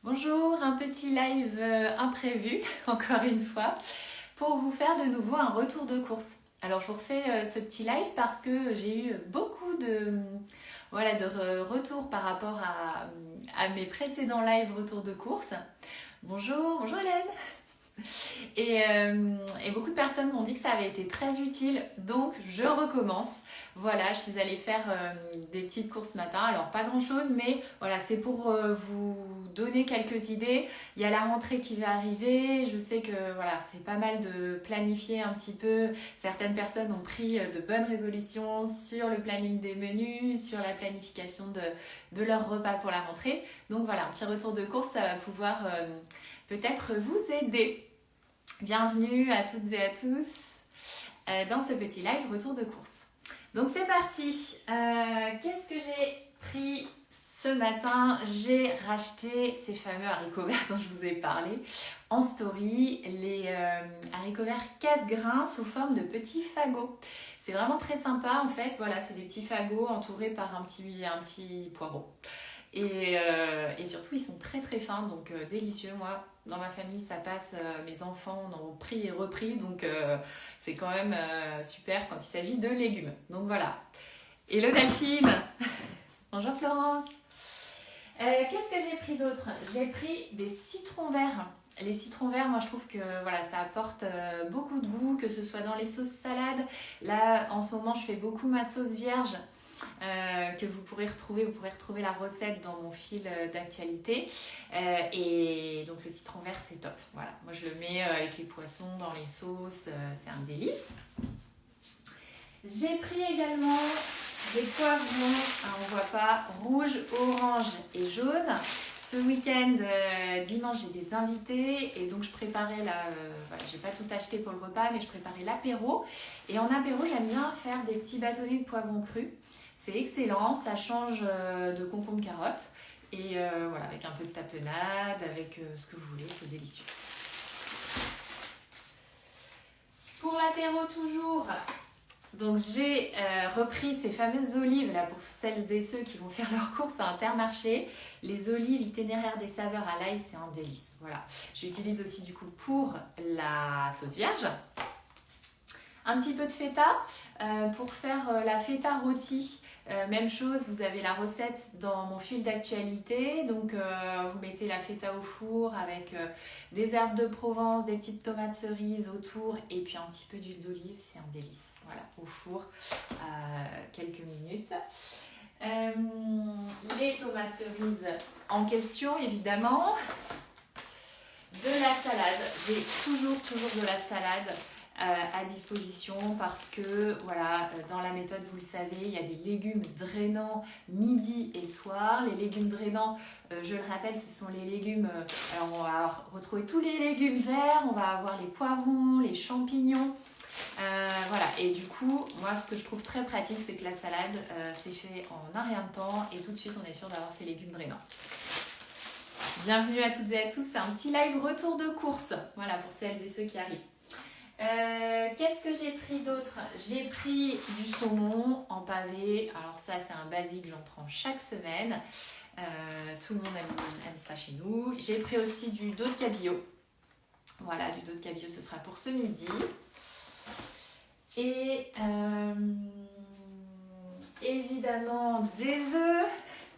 Bonjour, un petit live imprévu, encore une fois, pour vous faire de nouveau un retour de course. Alors je vous refais ce petit live parce que j'ai eu beaucoup de retours par rapport à mes précédents lives retour de course. Bonjour Hélène. Et beaucoup de personnes m'ont dit que ça avait été très utile, donc je recommence. Voilà, je suis allée faire des petites courses ce matin, alors pas grand chose, mais voilà, c'est pour vous donner quelques idées. Il y a la rentrée qui va arriver, je sais que voilà, c'est pas mal de planifier un petit peu. Certaines personnes ont pris de bonnes résolutions sur le planning des menus, sur la planification de leur repas pour la rentrée. Donc voilà, un petit retour de course, ça va pouvoir peut-être vous aider. Bienvenue à toutes et à tous dans ce petit live retour de course. Donc c'est parti. Qu'est-ce que j'ai pris ce matin? J'ai racheté ces fameux haricots verts dont je vous ai parlé en story, les haricots verts casse-grains sous forme de petits fagots. C'est vraiment très sympa en fait. Voilà, c'est des petits fagots entourés par un petit poireau. Et surtout, ils sont très très fins, donc délicieux. Moi, dans ma famille, ça passe. Mes enfants en ont pris et repris, donc c'est quand même super quand il s'agit de légumes. Donc voilà. Hello Delphine. Bonjour Florence. Qu'est-ce que j'ai pris d'autre? J'ai pris des citrons verts. Les citrons verts, moi je trouve que voilà, ça apporte beaucoup de goût, que ce soit dans les sauces salades. Là, en ce moment, je fais beaucoup ma sauce vierge. Que vous pourrez retrouver la recette dans mon fil d'actualité. Et donc le citron vert, c'est top. Voilà, moi je le mets avec les poissons dans les sauces, c'est un délice. J'ai pris également des poivrons, on ne voit pas, rouge, orange et jaune. Ce week-end, dimanche, j'ai des invités et donc je préparais voilà, j'ai pas tout acheté pour le repas, mais je préparais l'apéro. Et en apéro, j'aime bien faire des petits bâtonnets de poivrons crus. C'est excellent, ça change de concombre carotte. Et voilà, avec un peu de tapenade, avec ce que vous voulez, c'est délicieux. Pour l'apéro toujours, donc j'ai repris ces fameuses olives là pour celles et ceux qui vont faire leurs courses à Intermarché. Les olives itinéraires des saveurs à l'ail, c'est un délice. Voilà. J'utilise aussi du coup pour la sauce vierge. Un petit peu de feta pour faire la feta rôtie. Même chose, vous avez la recette dans mon fil d'actualité. Donc vous mettez la feta au four avec des herbes de Provence, des petites tomates cerises autour et puis un petit peu d'huile d'olive. C'est un délice. Voilà, au four quelques minutes. Les tomates cerises en question, évidemment. De la salade. J'ai toujours de la salade à disposition parce que voilà, dans la méthode, vous le savez, il y a des légumes drainants midi et soir. Les légumes drainants, je le rappelle, ce sont les légumes, alors on va retrouver tous les légumes verts, on va avoir les poivrons, les champignons, voilà. Et du coup, moi ce que je trouve très pratique, c'est que la salade, c'est fait en un rien de temps et tout de suite on est sûr d'avoir ces légumes drainants. Bienvenue à toutes et à tous, c'est un petit live retour de course, voilà, pour celles et ceux qui arrivent. Qu'est-ce que j'ai pris d'autre? J'ai pris du saumon en pavé. Alors ça, c'est un basique, j'en prends chaque semaine. Tout le monde aime ça chez nous. J'ai pris aussi du dos de cabillaud. Voilà, du dos de cabillaud, ce sera pour ce midi. Et évidemment, des œufs.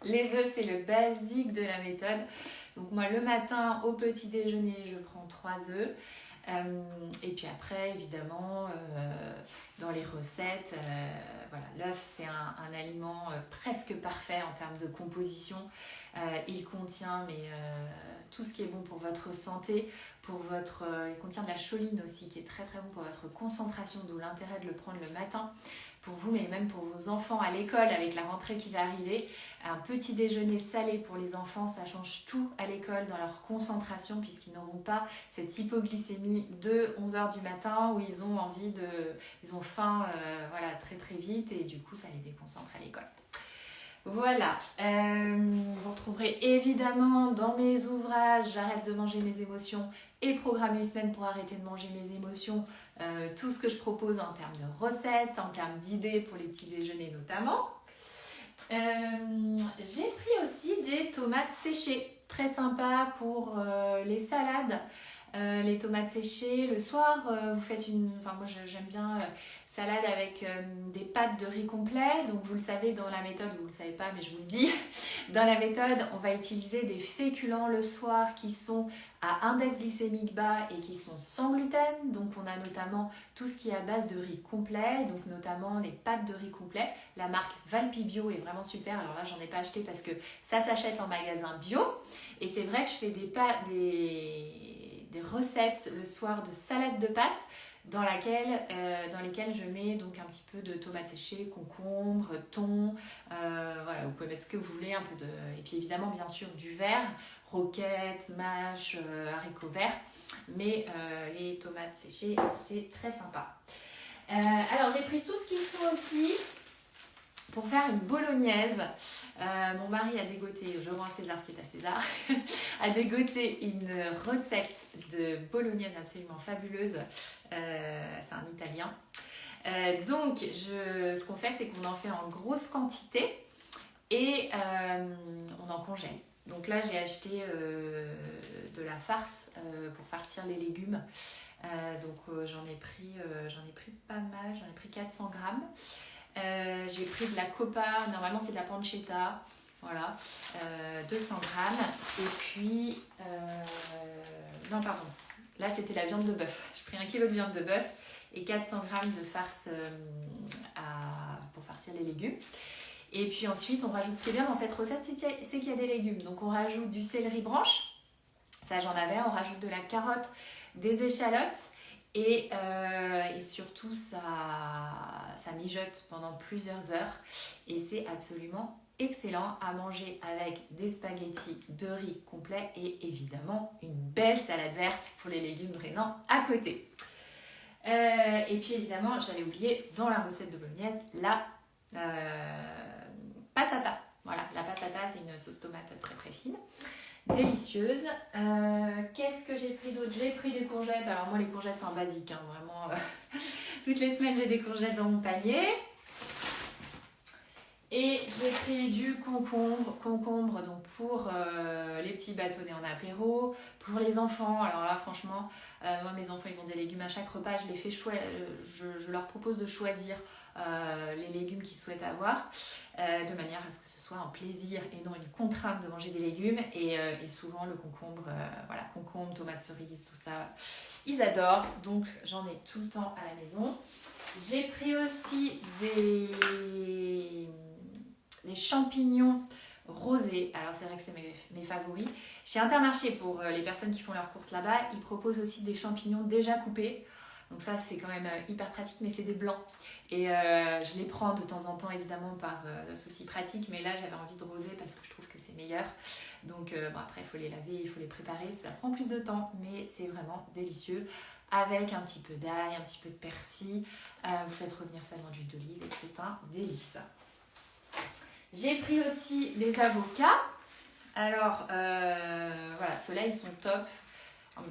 Les œufs, c'est le basique de la méthode. Donc moi, le matin, au petit déjeuner, je prends 3 œufs. Et puis après, évidemment, dans les recettes, voilà, l'œuf, c'est un aliment presque parfait en termes de composition. Il contient tout ce qui est bon pour votre santé, il contient de la choline aussi, qui est très très bon pour votre concentration, d'où l'intérêt de le prendre le matin pour vous, mais même pour vos enfants à l'école avec la rentrée qui va arriver. Un petit déjeuner salé pour les enfants, ça change tout à l'école dans leur concentration puisqu'ils n'auront pas cette hypoglycémie de 11h du matin où ils ont faim voilà, très très vite et du coup ça les déconcentre à l'école. Voilà, vous retrouverez évidemment dans mes ouvrages J'arrête de manger mes émotions et Programme une semaine pour arrêter de manger mes émotions, tout ce que je propose en termes de recettes, en termes d'idées pour les petits déjeuners notamment. J'ai pris aussi des tomates séchées. très sympa pour les salades. Les tomates séchées, le soir vous faites enfin moi j'aime bien salade avec des pâtes de riz complet. Donc vous le savez dans la méthode, vous le savez pas mais je vous le dis, dans la méthode on va utiliser des féculents le soir qui sont à index glycémique bas et qui sont sans gluten. Donc on a notamment tout ce qui est à base de riz complet, donc notamment les pâtes de riz complet. La marque Valpi Bio est vraiment super. Alors là j'en ai pas acheté parce que ça s'achète en magasin bio. Et c'est vrai que je fais des recettes le soir de salade de pâtes dans lesquelles je mets donc un petit peu de tomates séchées, concombre, thon, voilà, vous pouvez mettre ce que vous voulez, et puis évidemment bien sûr du vert, roquettes, mâches, haricots verts, mais les tomates séchées c'est très sympa. Alors j'ai pris tout ce qu'il faut aussi pour faire une bolognaise. Mon mari a dégoté, je rends à César ce qui est à César, a dégoté une recette de bolognaise absolument fabuleuse. C'est un Italien. Donc, ce qu'on fait, c'est qu'on en fait en grosse quantité et on en congèle. Donc là, j'ai acheté de la farce pour farcir les légumes. Donc j'en ai pris pas mal, j'en ai pris 400 grammes. J'ai pris de la copa, normalement c'est de la pancetta, voilà, 200 grammes. Et puis, non pardon, là c'était la viande de bœuf. J'ai pris 1 kg de viande de bœuf et 400 grammes de farce pour farcir les légumes. Et puis ensuite on rajoute, ce qui est bien dans cette recette, c'est qu'il y a des légumes. Donc on rajoute du céleri branche, ça j'en avais, on rajoute de la carotte, des échalotes. Et surtout, ça mijote pendant plusieurs heures et c'est absolument excellent à manger avec des spaghettis de riz complet et évidemment une belle salade verte pour les légumes drainants à côté. Et puis évidemment, j'allais oublier dans la recette de bolognaise la passata. Voilà, la passata, c'est une sauce tomate très très fine. Délicieuse. Qu'est-ce que j'ai pris d'autre? J'ai pris des courgettes. Alors moi les courgettes c'est un basique, hein, vraiment. Toutes les semaines j'ai des courgettes dans mon panier. Et j'ai pris du concombre donc pour les petits bâtonnets en apéro, pour les enfants. Alors là franchement, moi mes enfants ils ont des légumes à chaque repas, je les fais je leur propose de choisir les légumes qu'ils souhaitent avoir, de manière à ce que ce soit un plaisir et non une contrainte de manger des légumes. Et souvent le concombre, voilà, concombre, tomates cerises, tout ça, ils adorent. Donc j'en ai tout le temps à la maison. J'ai pris aussi des champignons rosés. Alors c'est vrai que c'est mes favoris. Chez Intermarché, pour les personnes qui font leurs courses là-bas, ils proposent aussi des champignons déjà coupés. Donc ça c'est quand même hyper pratique, mais c'est des blancs. Et je les prends de temps en temps évidemment par souci pratique, mais là j'avais envie de rosé parce que je trouve que c'est meilleur. Donc bon, après il faut les laver, il faut les préparer, ça prend plus de temps, mais c'est vraiment délicieux. Avec un petit peu d'ail, un petit peu de persil, vous faites revenir ça dans l'huile d'olive et c'est un délice. J'ai pris aussi les avocats. Alors voilà, ceux-là ils sont top.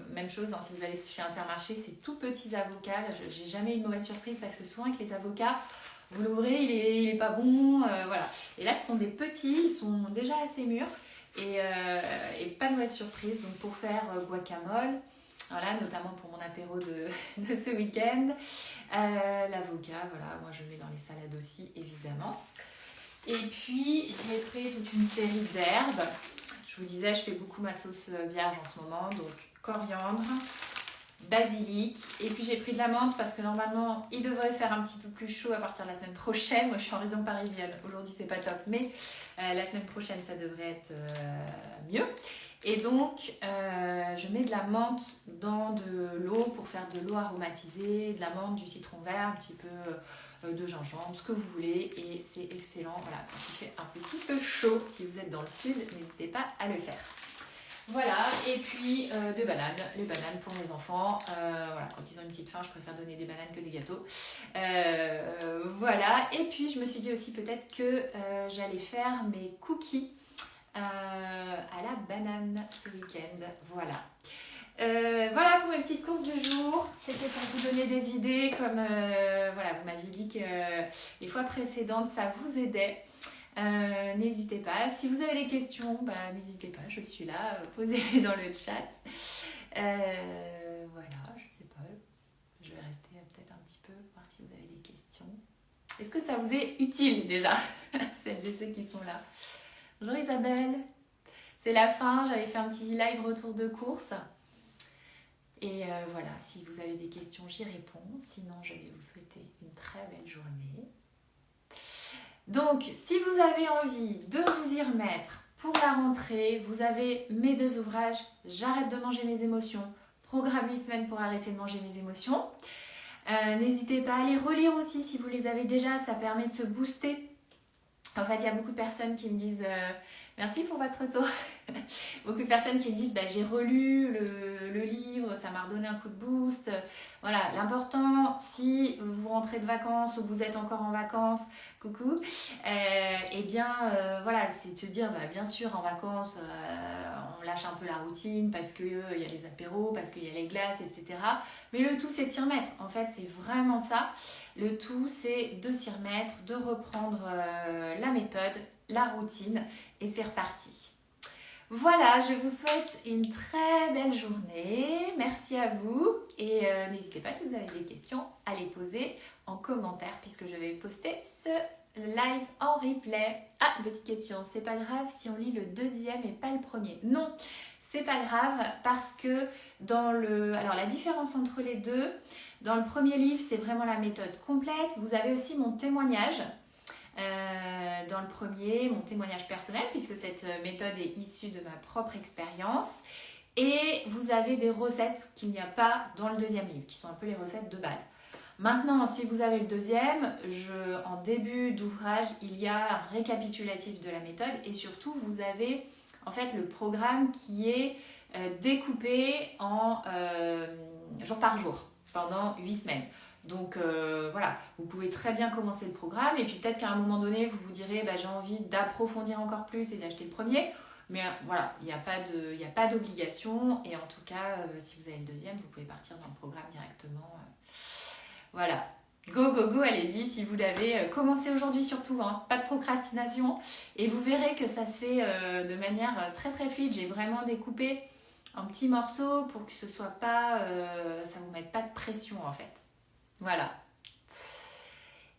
Même chose, hein, si vous allez chez Intermarché, c'est tout petits avocats. Là, j'ai jamais eu une mauvaise surprise parce que souvent avec les avocats, vous l'ouvrez, il est pas bon, voilà. Et là, ce sont des petits, ils sont déjà assez mûrs et pas de mauvaise surprise. Donc pour faire guacamole, voilà, notamment pour mon apéro de ce week-end, l'avocat, voilà, moi je le mets dans les salades aussi, évidemment. Et puis j'ai pris toute une série d'herbes. Je vous disais, je fais beaucoup ma sauce vierge en ce moment, donc coriandre, basilic, et puis j'ai pris de la menthe parce que normalement il devrait faire un petit peu plus chaud à partir de la semaine prochaine. Moi je suis en région parisienne, aujourd'hui c'est pas top, mais la semaine prochaine ça devrait être mieux. Et donc je mets de la menthe dans de l'eau pour faire de l'eau aromatisée, de la menthe, du citron vert, un petit peu de gingembre, ce que vous voulez, et c'est excellent. Voilà, quand il fait un petit peu chaud, si vous êtes dans le sud, n'hésitez pas à le faire. Voilà, et puis des bananes, les bananes pour mes enfants. Voilà, quand ils ont une petite faim, je préfère donner des bananes que des gâteaux. Voilà, et puis je me suis dit aussi peut-être que j'allais faire mes cookies à la banane ce week-end. Voilà. Voilà pour mes petites courses du jour. C'était pour vous donner des idées, comme voilà, vous m'aviez dit que les fois précédentes ça vous aidait. N'hésitez pas. Si vous avez des questions, n'hésitez pas, je suis là, posez-les dans le chat. Voilà, je sais pas, je vais rester peut-être un petit peu, voir si vous avez des questions. Est-ce que ça vous est utile déjà, celles et ceux qui sont là? Bonjour Isabelle, c'est la fin, j'avais fait un petit live retour de course. Et voilà, si vous avez des questions, j'y réponds. Sinon, je vais vous souhaiter une très belle journée. Donc, si vous avez envie de vous y remettre pour la rentrée, vous avez mes 2 ouvrages, J'arrête de manger mes émotions, programme 8 semaines pour arrêter de manger mes émotions. N'hésitez pas à les relire aussi si vous les avez déjà, ça permet de se booster. En fait, il y a beaucoup de personnes qui me disent merci pour votre retour. Beaucoup de personnes qui me disent j'ai relu le livre, ça m'a redonné un coup de boost. Voilà, l'important, si vous rentrez de vacances ou vous êtes encore en vacances, coucou, voilà, c'est de se dire bien sûr en vacances, on lâche un peu la routine parce qu'il y a les apéros, parce qu'il y a les glaces, etc. Mais le tout, c'est de s'y remettre. En fait, c'est vraiment ça. Le tout, c'est de s'y remettre, de reprendre la méthode, la routine, et c'est reparti. Voilà, je vous souhaite une très belle journée. Merci à vous. Et n'hésitez pas, si vous avez des questions, à les poser en commentaire puisque je vais poster ce live en replay. Ah, petite question, c'est pas grave si on lit le 2e et pas le 1er? Non, c'est pas grave parce que alors la différence entre les deux, dans le 1er livre, c'est vraiment la méthode complète. Vous avez aussi mon témoignage. Dans le 1er, mon témoignage personnel, puisque cette méthode est issue de ma propre expérience. Et vous avez des recettes qu'il n'y a pas dans le 2e livre, qui sont un peu les recettes de base. Maintenant, si vous avez le 2e, en début d'ouvrage, il y a un récapitulatif de la méthode et surtout, vous avez en fait le programme qui est découpé en jour par jour pendant 8 semaines. Donc voilà, vous pouvez très bien commencer le programme et puis peut-être qu'à un moment donné, vous vous direz j'ai envie d'approfondir encore plus et d'acheter le 1er. Mais voilà, il n'y a pas d'obligation et en tout cas, si vous avez le 2e, vous pouvez partir dans le programme directement. Voilà, go, go, go, allez-y si vous l'avez. Commencez aujourd'hui surtout, pas de procrastination. Et vous verrez que ça se fait de manière très très fluide. J'ai vraiment découpé en petits morceaux pour que ce soit pas, ça vous mette pas de pression en fait. Voilà.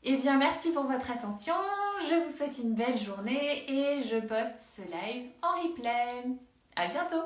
Eh bien, merci pour votre attention. Je vous souhaite une belle journée et je poste ce live en replay. À bientôt!